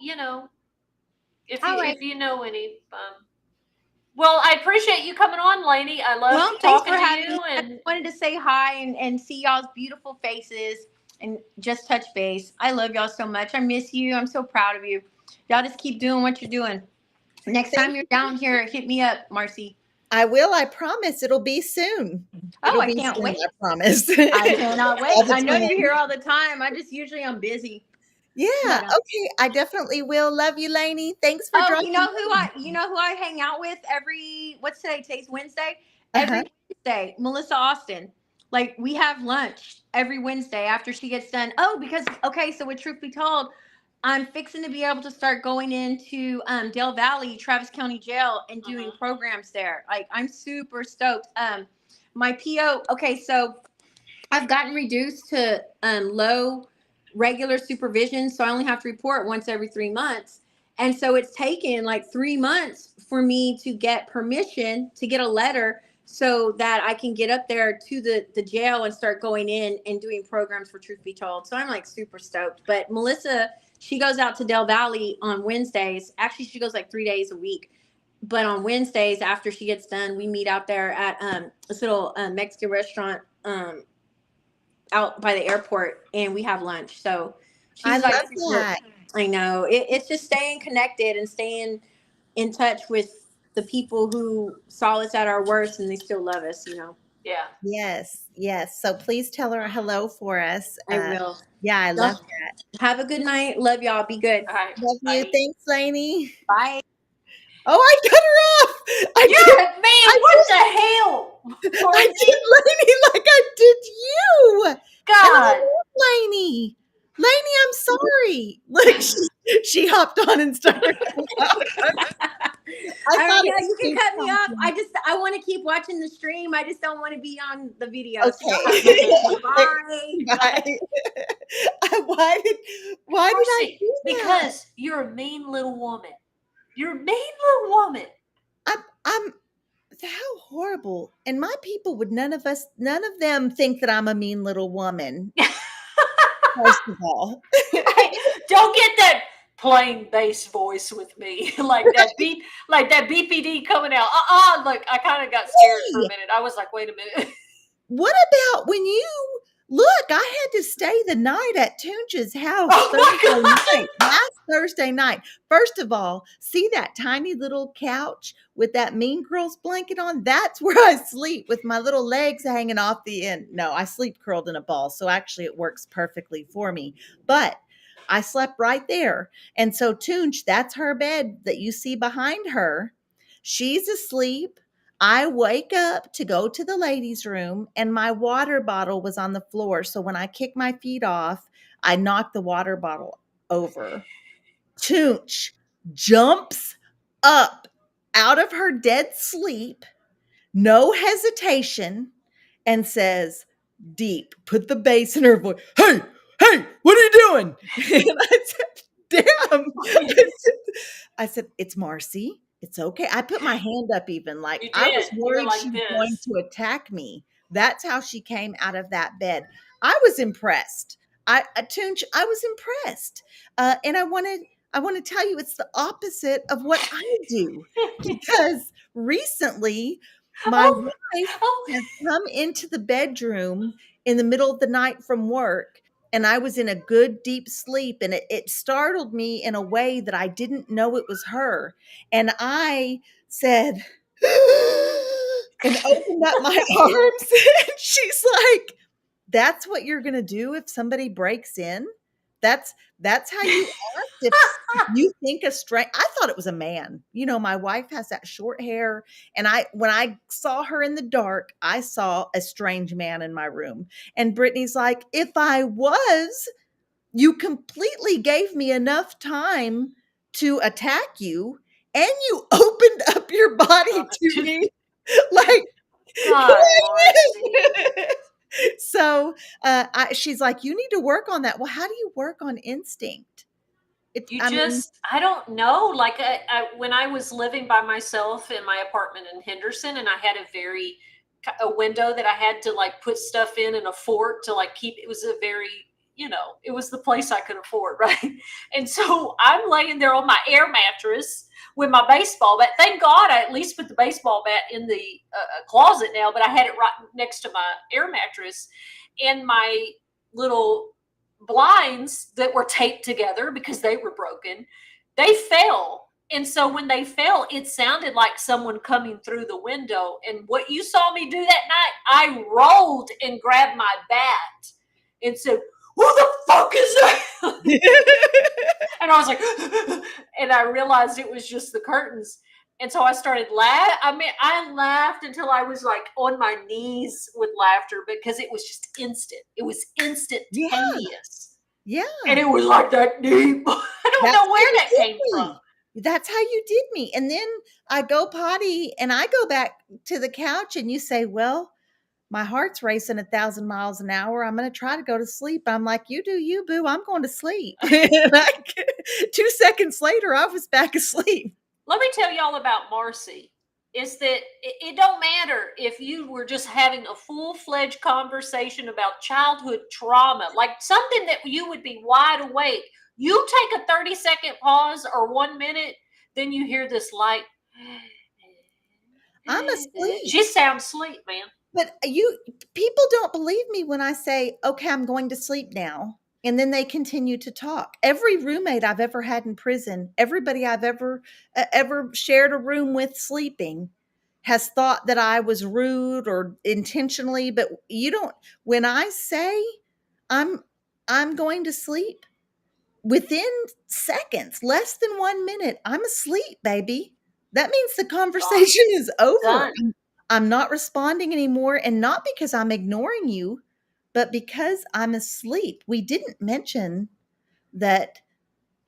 if you know any, well, I appreciate you coming on, Lany. I love talking to you. And I wanted to say hi and see y'all's beautiful faces and just touch base. I love y'all so much. I miss you. I'm so proud of you. Y'all just keep doing what you're doing. Next time you're down here, hit me up, Marci. I will. I promise. It'll be soon. Oh, I can't wait. I promise. I cannot wait. I know you're here all the time. I'm busy. Yeah. Okay. I definitely will. Love you, Lany. Thanks for dropping. You know who I hang out with what's today? Today's Wednesday. Every Wednesday, Melissa Austin. Like, we have lunch every Wednesday after she gets done. Oh, because so with Truth Be Told, I'm fixing to be able to start going into Dale Valley, Travis County Jail, and doing programs there. Like, I'm super stoked. My PO. Okay, so I've gotten reduced to low regular supervision, so I only have to report once every 3 months. And so it's taken like 3 months for me to get permission to get a letter so that I can get up there to the jail and start going in and doing programs for Truth Be Told. So I'm like super stoked. But Melissa, she goes out to Del Valley on Wednesdays. Actually, she goes like 3 days a week. But on Wednesdays, after she gets done, we meet out there at this little Mexican restaurant out by the airport, and we have lunch. So she's love that. I know. It's just staying connected and staying in touch with the people who saw us at our worst and they still love us, Yeah. Yes. So please tell her hello for us. I will. Yeah, I love that. Have a good night. Love y'all. Be good. All right. Love you. Thanks, Lany. Bye. Oh, I cut her off. What the hell? I did Lany like I did you. God. Lany. Lany, I'm sorry. Look, she hopped on and started. You can cut me off. I want to keep watching the stream. I just don't want to be on the video. Okay. Bye. Why did I do that? Because you're a mean little woman. You're a mean little woman. I'm how horrible. And my people would none of them think that I'm a mean little woman. First of all. Don't get that plain bass voice with me. like that BPD coming out. Like I kind of got scared for a minute. I was like, wait a minute. What about when you look, I had to stay the night at Toonch's house last Thursday night. First of all, see that tiny little couch with that Mean Girls blanket on? That's where I sleep with my little legs hanging off the end. No, I sleep curled in a ball. So actually it works perfectly for me. But I slept right there. And so Toonch, that's her bed that you see behind her. She's asleep. I wake up to go to the ladies' room and my water bottle was on the floor. So when I kick my feet off, I knock the water bottle over. Toonch jumps up out of her dead sleep, no hesitation, and says, deep, put the bass in her voice. Hey, what are you doing? And I said, damn. I said, it's Marci. It's okay. I put my hand up even like I was worried she was going to attack me. That's how she came out of that bed. I was impressed. Toonch, I was impressed. And I want to tell you it's the opposite of what I do. Because recently my wife has come into the bedroom in the middle of the night from work and I was in a good deep sleep, and it startled me in a way that I didn't know it was her. And I said, and opened up my arms, and she's like, that's what you're going to do if somebody breaks in? That's how you act if you think a strange. I thought it was a man. You know, my wife has that short hair, and when I saw her in the dark, I saw a strange man in my room. And Brittany's like, if I was, you completely gave me enough time to attack you, and you opened up your body to me, like, God, Marci. so she's like, you need to work on that. Well, how do you work on instinct? You just, I don't know. Like when I was living by myself in my apartment in Henderson, and I had a window that I had to like put stuff in a fort to like keep, it was a very, it was the place I could afford. Right. And so I'm laying there on my air mattress with my baseball bat. Thank God I at least put the baseball bat in the closet now, but I had it right next to my air mattress, and my little blinds that were taped together because they were broken, they fell. And so when they fell, it sounded like someone coming through the window. And what you saw me do that night, I rolled and grabbed my bat and said, who the fuck is that? And I was like, and I realized it was just the curtains. And so I started laughing. I mean, I laughed until I was like on my knees with laughter because it was just instant. It was instantaneous. Yeah. And it was like that deep. I don't know where that came from. That's how you did me. And then I go potty and I go back to the couch, and you say, well, my heart's racing 1,000 miles an hour. I'm going to try to go to sleep. I'm like, you do you, boo. I'm going to sleep. 2 seconds later, I was back asleep. Let me tell y'all about Marci. Is that it don't matter if you were just having a full-fledged conversation about childhood trauma, like something that you would be wide awake. You take a 30-second pause or 1 minute, then you hear this light. I'm asleep. She sounds asleep, man. But people don't believe me when I say, okay, I'm going to sleep now. And then they continue to talk. Every roommate I've ever had in prison, everybody I've ever shared a room with sleeping, has thought that I was rude or intentionally. But when I say I'm going to sleep, within seconds, less than 1 minute, I'm asleep, baby. That means the conversation is over. I'm not responding anymore, and not because I'm ignoring you, but because I'm asleep. We didn't mention that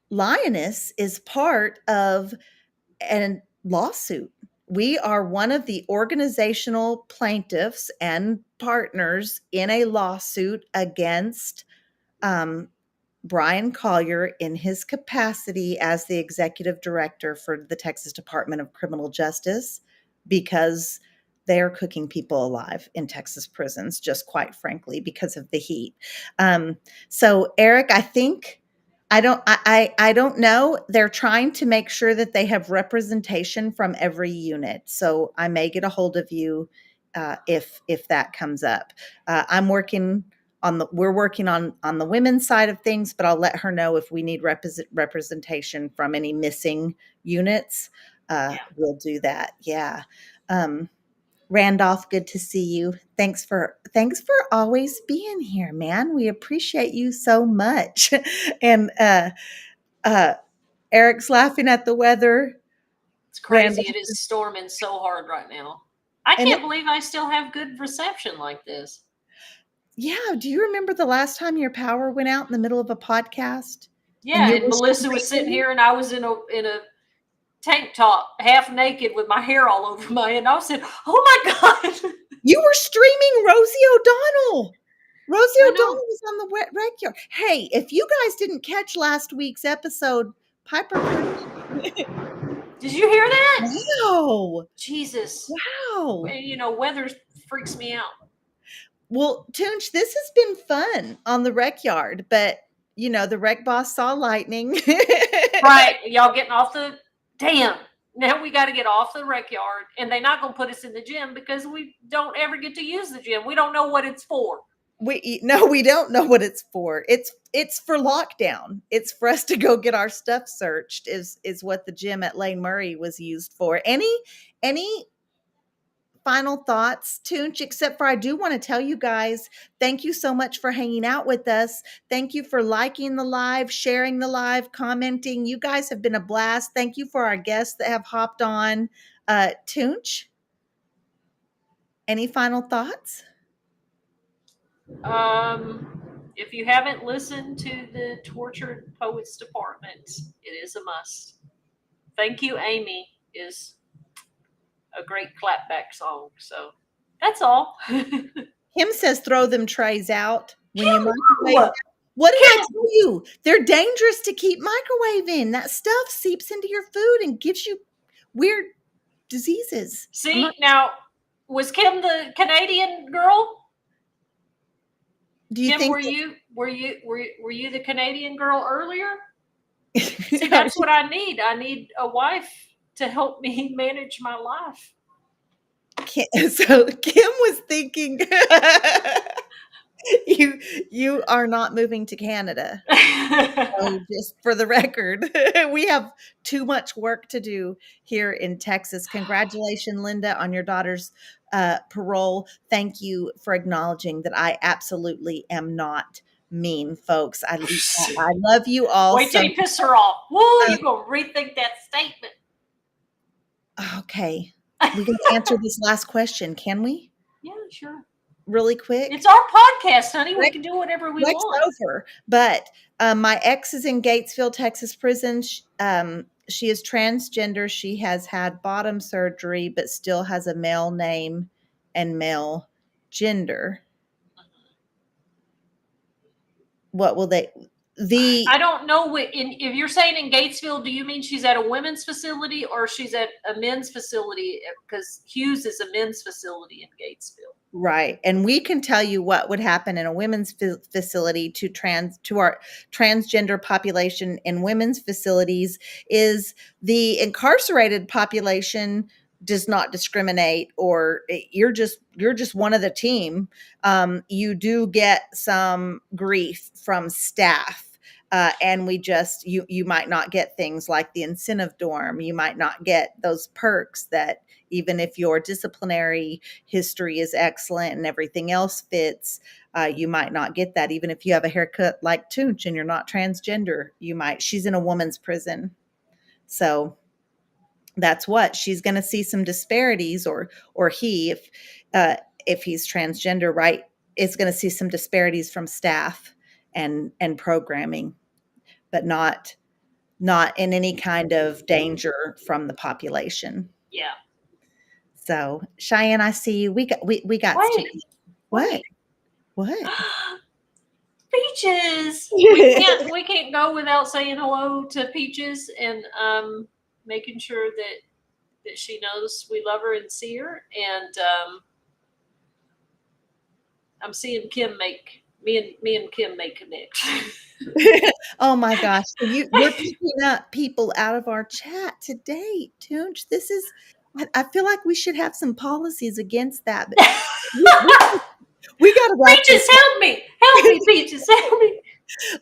Lioness is part of a lawsuit. We are one of the organizational plaintiffs and partners in a lawsuit against Brian Collier in his capacity as the executive director for the Texas Department of Criminal Justice, because they are cooking people alive in Texas prisons, just quite frankly, because of the heat. So Eric, I don't know. They're trying to make sure that they have representation from every unit. So I may get a hold of you if that comes up. We're working on the women's side of things, but I'll let her know if we need representation from any missing units. We'll do that. Yeah. Randolph, good to see you. Thanks for always being here, man. We appreciate you so much. And Eric's laughing at the weather. It's crazy. It is storming so hard right now. I can't believe I still have good reception like this. Yeah. Do you remember the last time your power went out in the middle of a podcast? Yeah, and Melissa was sitting here, and I was in a tank top, half naked, with my hair all over my head. And I said, "Oh my God!" You were streaming Rosie O'Donnell. Rosie O'Donnell was on the rec yard. Hey, if you guys didn't catch last week's episode, Piper. Did you hear that? Wow. Jesus. Wow. Weather freaks me out. Well, Toonch, this has been fun on the rec yard, but the rec boss saw lightning. Right. Y'all getting off the damn. Now we got to get off the rec yard, and they're not going to put us in the gym because we don't ever get to use the gym. We don't know what it's for. No, we don't know what it's for. It's for lockdown. It's for us to go get our stuff searched. Is what the gym at Lane Murray was used for. Any final thoughts, Toonch, except for I do want to tell you guys, thank you so much for hanging out with us. Thank you for liking the live, sharing the live, commenting. You guys have been a blast. Thank you for our guests that have hopped on. Toonch, any final thoughts? If you haven't listened to the Tortured Poets Department, it is a must. Thank You, Amy is a great clapback song. So that's all. Kim says throw them trays out when you microwave. What did I tell you? They're dangerous to keep microwaving. That stuff seeps into your food and gives you weird diseases. See, now, was Kim the Canadian girl? Do you Kim, think were you the Canadian girl earlier? See, that's what I need. I need a wife to help me manage my life. So Kim was thinking you are not moving to Canada. So just for the record, we have too much work to do here in Texas. Congratulations, Linda, on your daughter's parole. Thank you for acknowledging that I absolutely am not mean, folks. I love you all. Wait till you piss her off. Woo, you're going to rethink that statement. Okay. We're going to answer this last question, can we? Yeah, sure. Really quick. It's our podcast, honey. We can do whatever we want. Over. But my ex is in Gatesville, Texas prison. She is transgender. She has had bottom surgery, but still has a male name and male gender. What will they? I don't know. If you're saying in Gatesville, do you mean she's at a women's facility or she's at a men's facility? Because Hughes is a men's facility in Gatesville. Right. And we can tell you what would happen in a women's facility to our transgender population in women's facilities is the incarcerated population does not discriminate, or you're just one of the team. You do get some grief from staff. And you might not get things like the incentive dorm. You might not get those perks that even if your disciplinary history is excellent and everything else fits, you might not get that. Even if you have a haircut like Toonch and you're not transgender, she's in a woman's prison. So that's what she's going to see some disparities, or he, if he's transgender, right, is going to see some disparities from staff and programming, but not in any kind of danger from the population. Yeah. So Cheyenne, I see you. We got what? Peaches. We can't go without saying hello to Peaches and making sure that she knows we love her and see her. And I'm seeing Kim me and Kim may connect. Oh my gosh. You're picking up people out of our chat today, Toonch. I feel like we should have some policies against that. But we got to Peaches, help me, Peaches, help me.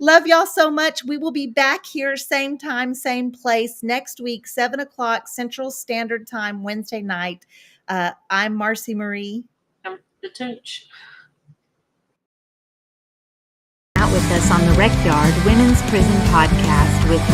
Love y'all so much. We will be back here same time, same place next week, 7:00 Central Standard Time, Wednesday night. I'm Marci Marie. I'm the Toonch. Out with us on the Rec Yard Women's Prison Podcast with